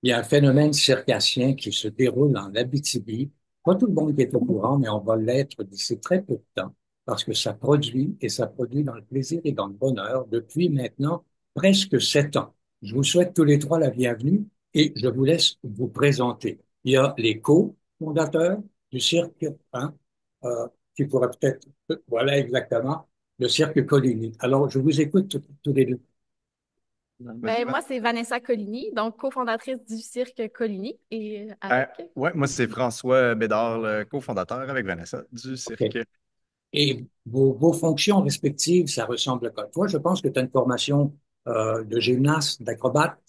Il y a un phénomène circassien qui se déroule en Abitibi. Pas tout le monde qui est au courant, mais on va l'être d'ici très peu de temps, parce que ça produit, et ça produit dans le plaisir et dans le bonheur depuis maintenant presque 7 ans. Je vous souhaite tous les trois la bienvenue et je vous laisse vous présenter. Il y a les co-fondateurs du cirque, hein, euh, qui pourrait peut-être, voilà exactement, le cirque Coligny. Alors, je vous écoute tous les deux. Ben, moi, c'est Vanessa Coligny, donc cofondatrice du Cirque Coligny et Euh, avec. ouais, moi, c'est François Bédard, le cofondateur avec Vanessa du OK. cirque. Et vos fonctions respectives, ça ressemble à quoi? Toi, je pense que tu as une formation de gymnaste, d'acrobate.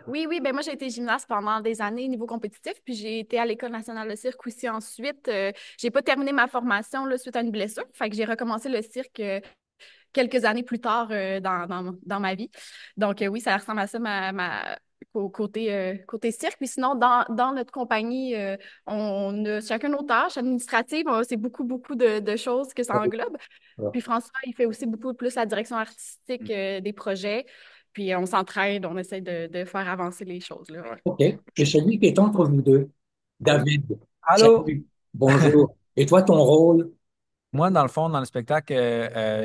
Oui, oui, ben moi, j'ai été gymnaste pendant des années niveau compétitif, puis j'ai été à l'École nationale de cirque aussi ensuite. J'ai pas terminé ma formation là, suite à une blessure, fait que j'ai recommencé le cirque quelques années plus tard dans ma vie. Donc, oui, ça ressemble à ça, côté cirque. Puis sinon, dans notre compagnie, on a chacun nos tâches administratives. C'est beaucoup, beaucoup de choses que ça englobe. Puis François, il fait aussi beaucoup plus la direction artistique des projets. Puis on s'entraide, on essaie de faire avancer les choses, là. Ouais. OK. Et celui qui est entre vous deux, David. Allô? Salut. Bonjour. Et toi, ton rôle? Moi, dans le fond, dans le spectacle,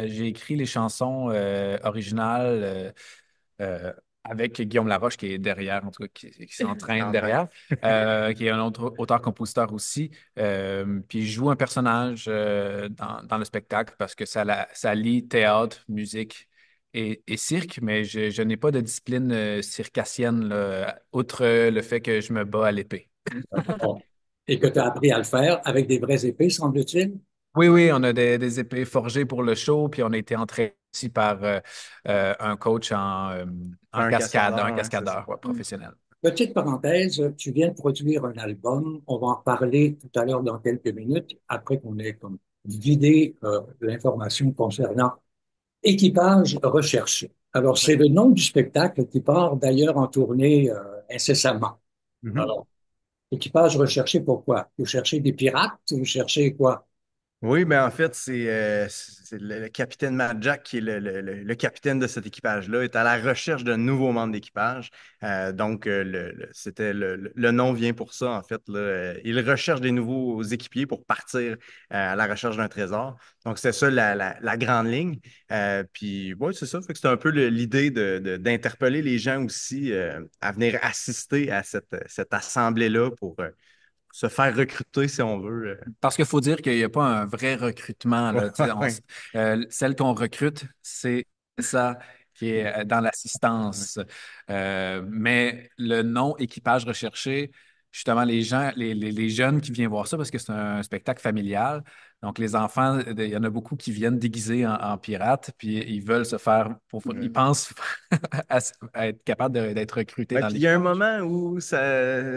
j'ai écrit les chansons originales euh, avec Guillaume Laroche qui est derrière, en tout cas, qui s'entraîne Enfin. derrière, qui est un autre auteur-compositeur aussi. Puis je joue un personnage dans le spectacle parce que ça lie théâtre, musique et cirque, mais je n'ai pas de discipline circassienne, là, outre le fait que je me bats à l'épée. Bon. Et que tu as appris à le faire avec des vraies épées, semble-t-il? Oui, oui, on a des épées forgées pour le show, puis on a été entraîné aussi par un coach en Un cascade, un cascadeur, ouais, c'est ça. cascadeur ouais, professionnel. Petite parenthèse, tu viens de produire un album. On va en parler tout à l'heure dans quelques minutes, après qu'on ait comme vidé l'information concernant Équipage recherché. Alors, Ouais. c'est le nom du spectacle qui part d'ailleurs en tournée incessamment. Mhm. Alors, équipage recherché, pourquoi? Vous cherchez des pirates? Vous cherchez quoi? Oui, mais en fait, c'est le capitaine Matt Jack qui est le capitaine de cet équipage-là, est à la recherche d'un nouveau membre d'équipage. Donc, le nom vient pour ça, en fait. Là. Il recherche des nouveaux équipiers pour partir à la recherche d'un trésor. Donc, c'est ça la grande ligne. Puis, oui, c'est ça. Fait que c'est un peu l'idée d'interpeller les gens aussi à venir assister à cette assemblée-là pour se faire recruter, si on veut. Parce qu'il faut dire qu'il n'y a pas un vrai recrutement, là. Tu sais, Ouais. celle qu'on recrute, c'est ça qui est dans l'assistance. Mais le nom équipage recherché, justement, les gens, les jeunes qui viennent voir ça, parce que c'est un spectacle familial. Donc, les enfants, il y en a beaucoup qui viennent déguisés en pirates, puis ils veulent se faire, ils Mhm. pensent à être capables d'être recrutés Ouais, dans puis il y a un l'équipage. moment où ça.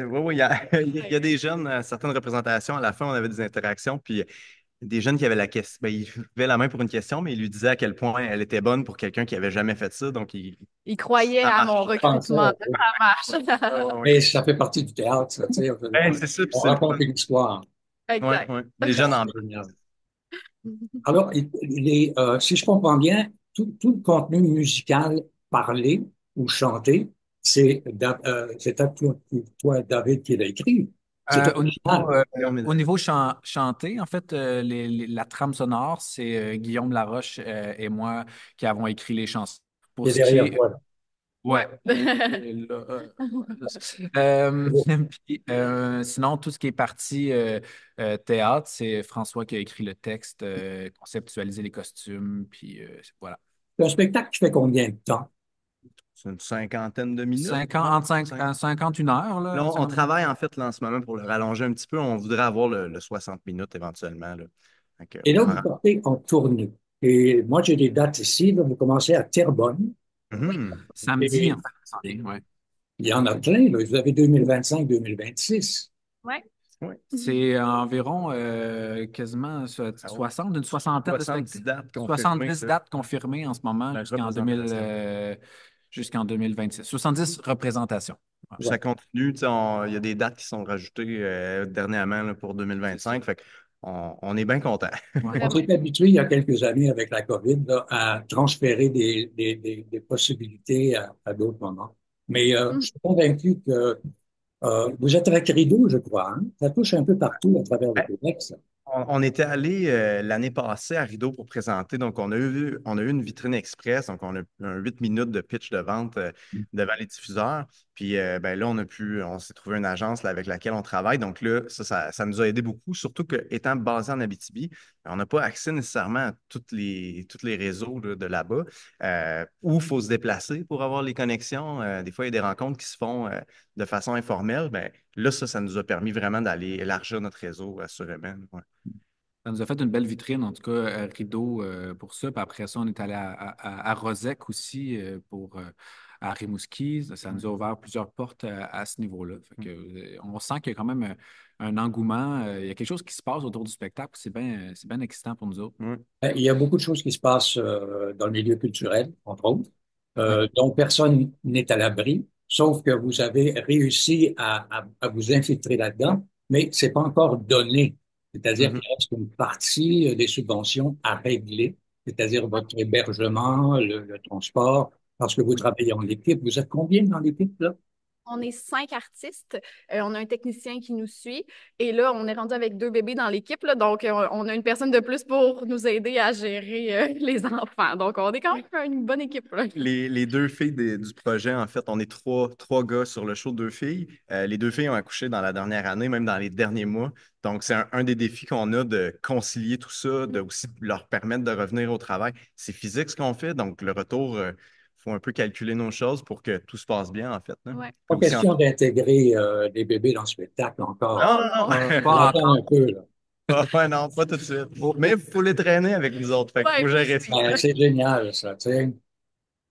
Oui, oui, il y a, il y a des jeunes, à certaines représentations, à la fin, on avait des interactions, puis des jeunes qui avaient la question. Ben, ils levaient la main pour une question, mais ils lui disaient à quel point elle était bonne pour quelqu'un qui avait jamais fait ça. Donc, Il croyait ça à mon marche. Pensez, recrutement. Ça Ouais, marche. ouais, ouais. mais ça fait partie du théâtre, ça, tu sais, Ben, c'est ça, puis on c'est le raconte fun. une histoire. Ouais, Exact. ouais. Les jeunes en Génial. Alors, si je comprends bien, tout le contenu musical parlé ou chanté, c'est à toi, David, qui l'a écrit. C'est Au original. niveau, Guillaume au Ménard. niveau chanté, en fait, la trame sonore, c'est Guillaume Laroche et moi qui avons écrit les chansons. Qui Pour est ce qui derrière est... toi, là. Ouais. Et là, c'est ça. Puis, sinon, tout ce qui est partie théâtre, c'est François qui a écrit le texte, conceptualisé les costumes, puis voilà. C'est un spectacle qui fait combien de temps? C'est une cinquantaine de minutes. 50, Ouais, entre cinq. 50 une heure, Là, là. on travaille en fait là, en ce moment pour le rallonger un petit peu. On voudrait avoir le 60 minutes éventuellement. Là. Fait que, Et là, vous partez en tournée. Et moi, j'ai des dates ici. Là, vous commencez à Terrebonne. Oui. Mhm. Samedi, Et en fait, ça s'en vient, ouais. il y en a plein. Là. Vous avez 2025-2026. Ouais. Ouais. C'est environ quasiment Ah ouais. 60, une soixantaine de 70 spectacles. dates confirmées, 70 ça. dates confirmées en ce moment La jusqu'en 2000, représentation. jusqu'en 2026. 70 représentations. Ouais. Ça Ouais. continue. Tu sais, il y a des dates qui sont rajoutées dernièrement là, pour C'est ça. 2025. Fait on est bien content. On Vraiment. s'est habitué il y a quelques années avec la COVID là, à transférer des possibilités à d'autres moments. Mais je Mhm. suis convaincu que vous êtes avec Rideau, je crois, hein? Ça touche un peu partout à travers le Québec, ça. On était allé l'année passée à Rideau pour présenter. Donc, on a eu une vitrine express. Donc, on a eu un 8 minutes de pitch de vente devant les diffuseurs. Puis ben là, on s'est trouvé une agence là, avec laquelle on travaille. Donc là, ça nous a aidé beaucoup, surtout que étant basé en Abitibi, on n'a pas accès nécessairement à tous les réseaux là, de là-bas, où il faut se déplacer pour avoir les connexions. Des fois, il y a des rencontres qui se font de façon informelle. Ben, là, ça nous a permis vraiment d'aller élargir notre réseau, assurément. Ouais. Ça nous a fait une belle vitrine, en tout cas, Rideau pour ça. Puis après ça, on est allé à Rosec aussi à Rimouski. Ça nous a ouvert plusieurs portes à ce niveau-là. Fait que, on sent qu'il y a quand même un engouement. Il y a quelque chose qui se passe autour du spectacle. C'est bien excitant pour nous autres. Ouais. Il y a beaucoup de choses qui se passent dans le milieu culturel, entre autres, Oui. dont personne n'est à l'abri, sauf que vous avez réussi à vous infiltrer là-dedans, mais c'est pas encore donné. C'est-à-dire Mhm. qu'il reste une partie des subventions à régler, c'est-à-dire votre hébergement, le transport, parce que vous travaillez en équipe. Vous êtes combien dans l'équipe, là? On est 5 artistes. On a un technicien qui nous suit. Et là, on est rendu avec 2 bébés dans l'équipe, là. Donc, on a une personne de plus pour nous aider à gérer les enfants. Donc, on est quand même une bonne équipe, là. Les deux filles du projet, en fait, on est trois gars sur le show, deux filles. Les deux filles ont accouché dans la dernière année, même dans les derniers mois. Donc, c'est un des défis qu'on a de concilier tout ça, de aussi leur permettre de revenir au travail. C'est physique ce qu'on fait, donc le retour, il faut un peu calculer nos choses pour que tout se passe bien, en fait, hein. Ouais. Puis Pas aussi, question d'intégrer des bébés dans le spectacle encore. Oh non, non, non! On Pas attend encore. un peu, là. ouais, non, pas tout de suite. Mais il faut les traîner avec nous autres, fait qu'il Ouais, il faut faut gérer ça. suivre. C'est génial, ça, tu sais.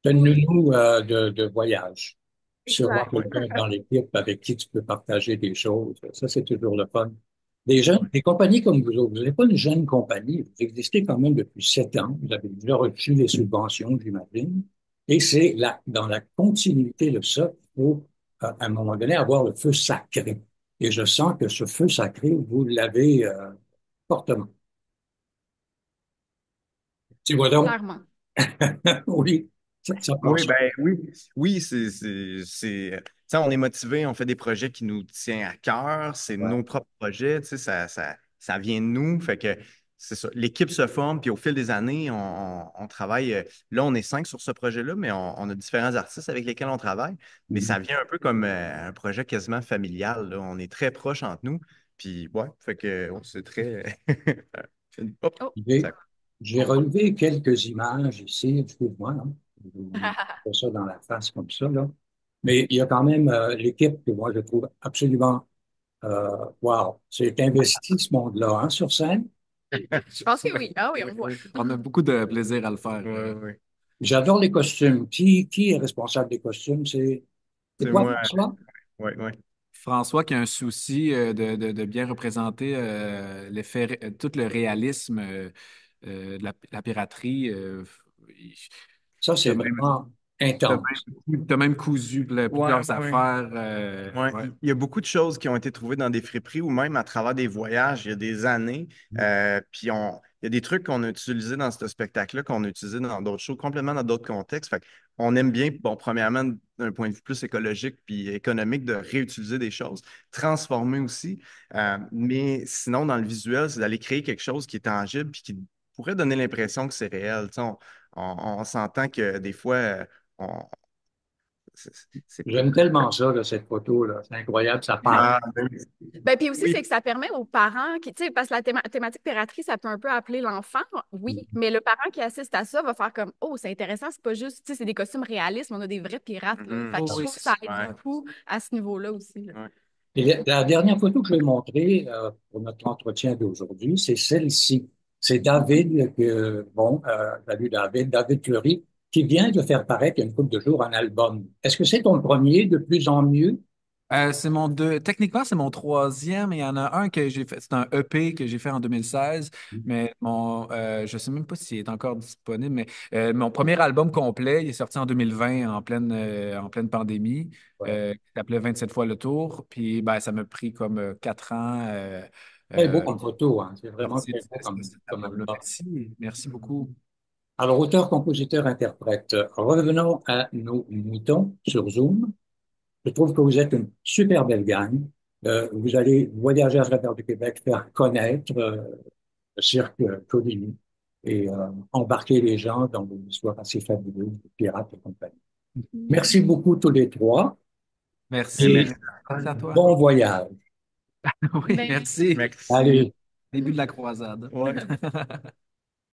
C'est une Oui, nounou de voyage. Puis avoir exact. quelqu'un dans l'équipe avec qui tu peux partager des choses, ça, c'est toujours le fun. Des jeunes, Ouais. des compagnies comme vous autres, vous n'êtes pas une jeune compagnie, vous existez quand même depuis 7 ans, vous avez déjà reçu les subventions, j'imagine, et c'est là, dans la continuité de ça qu'il faut, à un moment donné, avoir le feu sacré. Et je sens que ce feu sacré, vous l'avez fortement. Tu vois donc? Clairement. Oui, ça Oui, passe. ben oui, oui, tu sais, on est motivé, on fait des projets qui nous tiennent à cœur, c'est Ouais. nos propres projets, tu sais, ça vient de nous, fait que c'est ça. L'équipe se forme, puis au fil des années, on travaille. Là, on est 5 sur ce projet-là, mais on a différents artistes avec lesquels on travaille, mais ça vient un peu comme un projet quasiment familial, là. On est très proches entre nous, puis ouais, fait que ouais, c'est très. Hop, Oh! J'ai ça- j'ai relevé quelques images ici, excuse-moi, hein. Je vous mets pas ça dans la face comme ça, là. Mais il y a quand même l'équipe que moi je trouve absolument wow. C'est investi ce monde-là, hein, sur scène. Je pense que oui. Ah oui, on voit. On a beaucoup de plaisir à le faire. Ouais, ouais. J'adore les costumes. Qui est responsable des costumes? C'est C'est toi, moi, François? ouais, ouais. François qui a un souci de bien représenter tout le réalisme de la piraterie. Ça, c'est T'as même, vraiment intense. t'as même cousu Ouais, plusieurs ouais. affaires. Ouais. Ouais. Il y a beaucoup de choses qui ont été trouvées dans des friperies ou même à travers des voyages il y a des années. Puis il y a des trucs qu'on a utilisés dans ce spectacle-là qu'on a utilisés dans d'autres shows, complètement dans d'autres contextes. Fait on aime bien, bon, premièrement, d'un point de vue plus écologique puis économique, de réutiliser des choses, transformer aussi. Mais sinon, dans le visuel, c'est d'aller créer quelque chose qui est tangible puis qui pourrait donner l'impression que c'est réel. Tu sais, on s'entend que des fois, on- c'est pas. J'aime tellement ça, là, cette photo-là. C'est incroyable, ça parle. Ah, ben Ben, puis aussi, oui. c'est que ça permet aux parents qui, tu sais, parce que la thématique piraterie, ça peut un peu appeler l'enfant, oui, mais le parent qui assiste à ça va faire comme, oh, c'est intéressant, c'est pas juste, tu sais, c'est des costumes réalistes, mais on a des vrais pirates, là. Mhm. Fait que Oh, je oui, trouve que ça aide Ouais, beaucoup à ce niveau-là aussi, là. ouais. Et la dernière photo que je vais montrer pour notre entretien d'aujourd'hui, c'est celle-ci. C'est David, bon, salut David, David Fleury, qui vient de faire paraître il y a une couple de jours un album. Est-ce que c'est ton premier de plus en mieux? C'est mon deux. Techniquement, c'est mon troisième. Il y en a un que j'ai fait. C'est un EP que j'ai fait en 2016. Mais je sais même pas s'il est encore disponible. Mais mon premier album complet, il est sorti en 2020 en pleine pandémie. Ouais. Qui s'appelait 27 fois le tour. Puis ben, ça m'a pris comme 4 ans. Très beau Euh, comme photo, hein. C'est vraiment sortir très beau cet comme album-là. album. Merci. Merci beaucoup. Alors, auteur, compositeur, interprète, revenons à nos moutons sur Zoom. Je trouve que vous êtes une super belle gang. Vous allez voyager à travers du Québec, faire connaître le cirque Coligny et embarquer les gens dans une histoire assez fabuleuse de pirates et compagnie. Merci beaucoup tous les trois Merci. et Merci. Merci à toi. bon voyage. Oui, Ben, merci. Merci. Allez. Début de la croisade. Ouais.